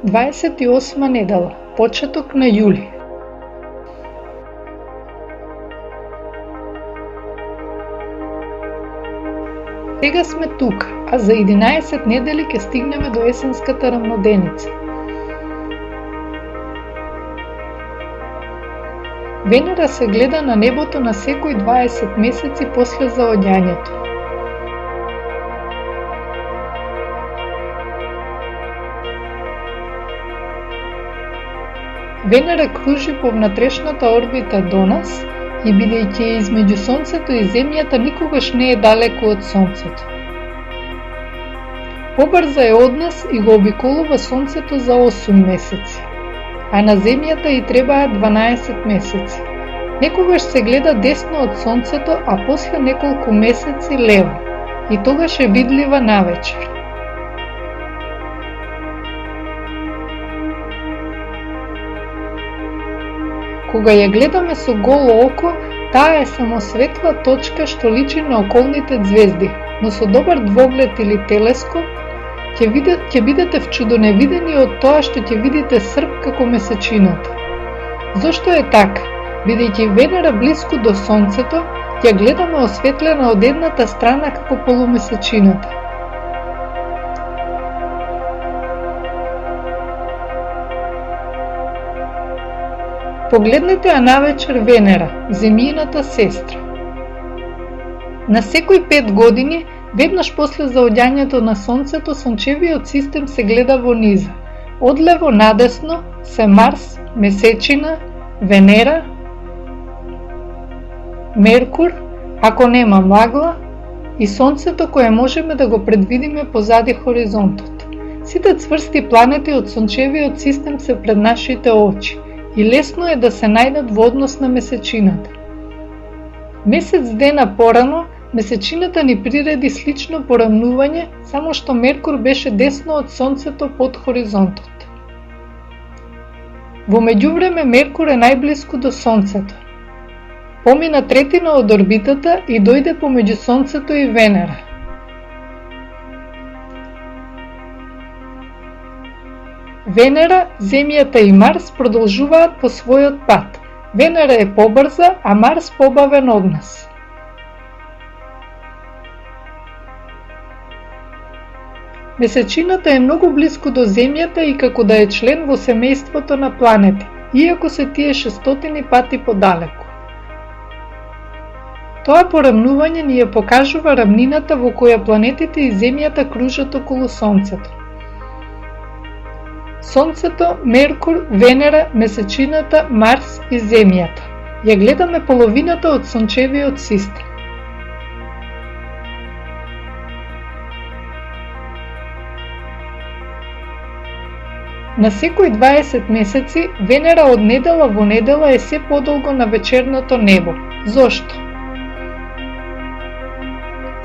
28 недела, почеток на јули. Сега сме тука, а за 11 недели ќе стигнеме до есенската рамноденица. Венера се гледа на небото на секој 20 месеци после заоѓањето. Венера кружи по внатрешната орбита до нас и бидејќи е измеѓу Сонцето и Земјата никогаш не е далеку од Сонцето. Побрза е од нас и го обиколува Сонцето за 8 месеци, а на Земјата и требаат 12 месеци. Некогаш се гледа десно од Сонцето, а после неколку месеци лево, и тогаш е видлива навечер. Кога ја гледаме со голо око, таа е само светла точка што личи на околните ѕвезди, но со добар двоглед или телескоп ќе бидете вчудоневидени од тоа што ќе видите срп како месечината. Зошто е така? Бидејќи Венера блиску до Сонцето, ја гледаме осветлена од едната страна како полумесечината. Погледнете ја навечер Венера, земјината сестра. На секој 5 години, веднаш после заоѓањето на Сонцето, сончевиот систем се гледа во низа. Одлево надесно се Марс, Месечина, Венера, Меркур, ако нема магла, и Сонцето кое можеме да го предвидиме позади хоризонтот. Сите цврсти планети од сончевиот систем се пред нашите очи и лесно е да се најдат во однос на месечината. Месец дена порано, месечината ни приреди слично порамнување, само што Меркур беше десно од Сонцето под хоризонтот. Во меѓувреме Меркур е најблиску до Сонцето. Помина третина од орбитата и дојде помеѓу Сонцето и Венера. Венера, Земјата и Марс продолжуваат по својот пат. Венера е побрза, а Марс побавен од нас. Месечината е многу блиску до Земјата и како да е член во семејството на планети, иако се тие 600 пати подалеку. Тоа порамнување ни ја покажува рамнината во која планетите и Земјата кружат околу Сонцето. Сонцето, Меркур, Венера, Месечината, Марс и Земјата. Ја гледаме половината од сончевиот систем. На секој 20 месеци, Венера од недела во недела е се подолго на вечерното небо. Зошто?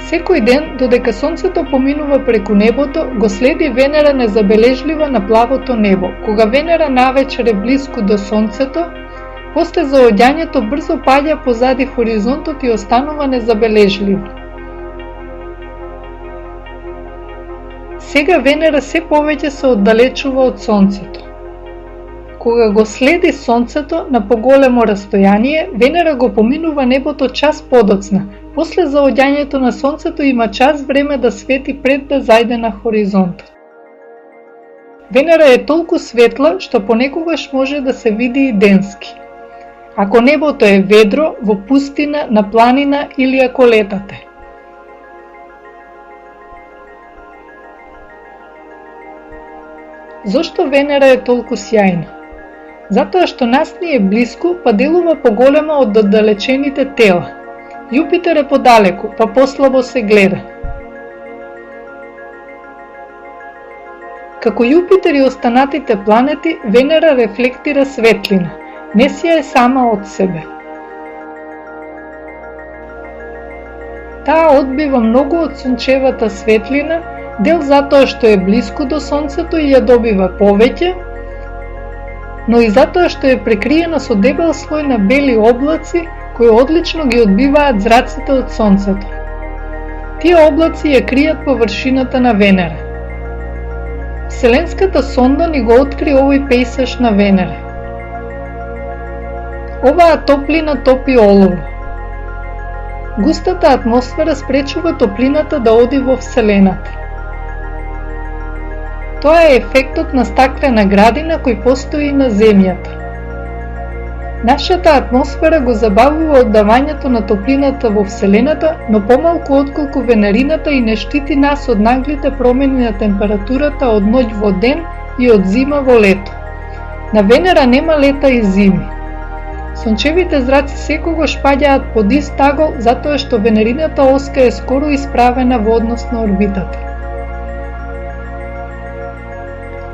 Секој ден, додека Сонцето поминува преку небото, го следи Венера незабележлива на плавото небо. Кога Венера навечер е блиску до Сонцето, после заоѓањето брзо паѓа позади хоризонтот и останува незабележлива. Сега Венера се повеќе се оддалечува од Сонцето. Кога го следи Сонцето на поголемо растојание, Венера го поминува небото час подоцна. После заоѓањето на Сонцето има час време да свети пред да зајде на хоризонтот. Венера е толку светла што понекогаш може да се види и денски. Ако небото е ведро, во пустина, на планина или ако летате. Зошто Венера е толку сјајна? Затоа што нас ни е блиску, па делува поголема од оддалечените тела. Јупитер е подалеку, па послабо се гледа. Како Јупитер и останатите планети, Венера рефлектира светлина, не си е сама од себе. Таа одбива многу од сончевата светлина, дел затоа што е блиску до Сонцето и ја добива повеќе, но и затоа што е прекриена со дебел слој на бели облаци, кои одлично ги одбиваат зраците од Сонцето. Тие облаци ја кријат површината на Венера. Вселенската сонда ни го откри овој пејсаж на Венера. Оваа топлина топи олово. Густата атмосфера спречува топлината да оди во Вселената. Тоа е ефектот на стаклена градина кој постои на Земјата. Нашата атмосфера го забавува оддавањето на топлината во Вселената, но помалку отколку Венерината и не штити нас од наглите промени на температурата од ноќ во ден и од зима во лето. На Венера нема лета и зими. Сончевите зраци секогаш паѓаат под ист агол затоа што Венерината оска е скоро исправена во однос на орбитата.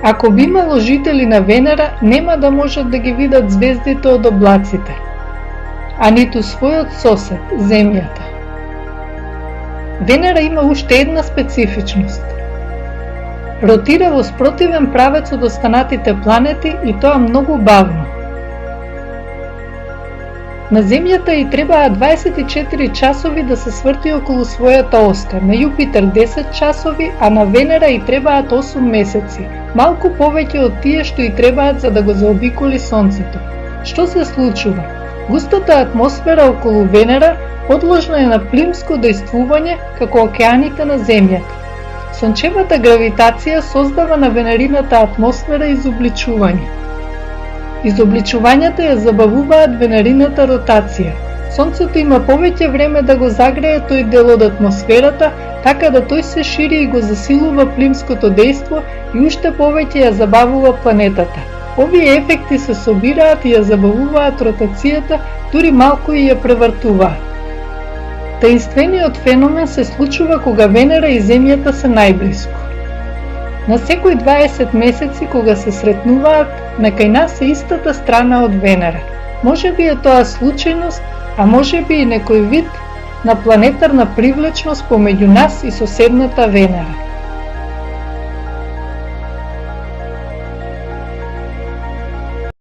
Ако би имало жители на Венера, нема да можат да ги видат звездите од облаците, а ниту својот сосед, Земјата. Венера има уште една специфичност. Ротира во спротивен правец од останатите планети и тоа многу бавно. На Земјата и требаат 24 часови да се сврти околу својата оска, на Јупитер 10 часови, а на Венера и требаат 8 месеци, малку повеќе од тие што и требаат за да го заобиколи Сонцето. Што се случува? Густата атмосфера околу Венера подложна е на плимско дејствување како океаните на Земјата. Сончевата гравитација создава на Венерината атмосфера изобличување. Изобличувањата ја забавуваат Венерината ротација. Сонцето има повеќе време да го загрее тој дел од атмосферата, така да тој се шири и го засилува плимското дејство и уште повеќе ја забавува планетата. Овие ефекти се собираат и ја забавуваат ротацијата, дури малку и ја превртуваат. Таинствениот феномен се случува кога Венера и Земјата се најблиску. На секој 20 месеци кога се сретнуваат, на кај нас е истата страна од Венера. Може би е тоа случајност, а може би и некој вид на планетарна привлечност помеѓу нас и соседната Венера.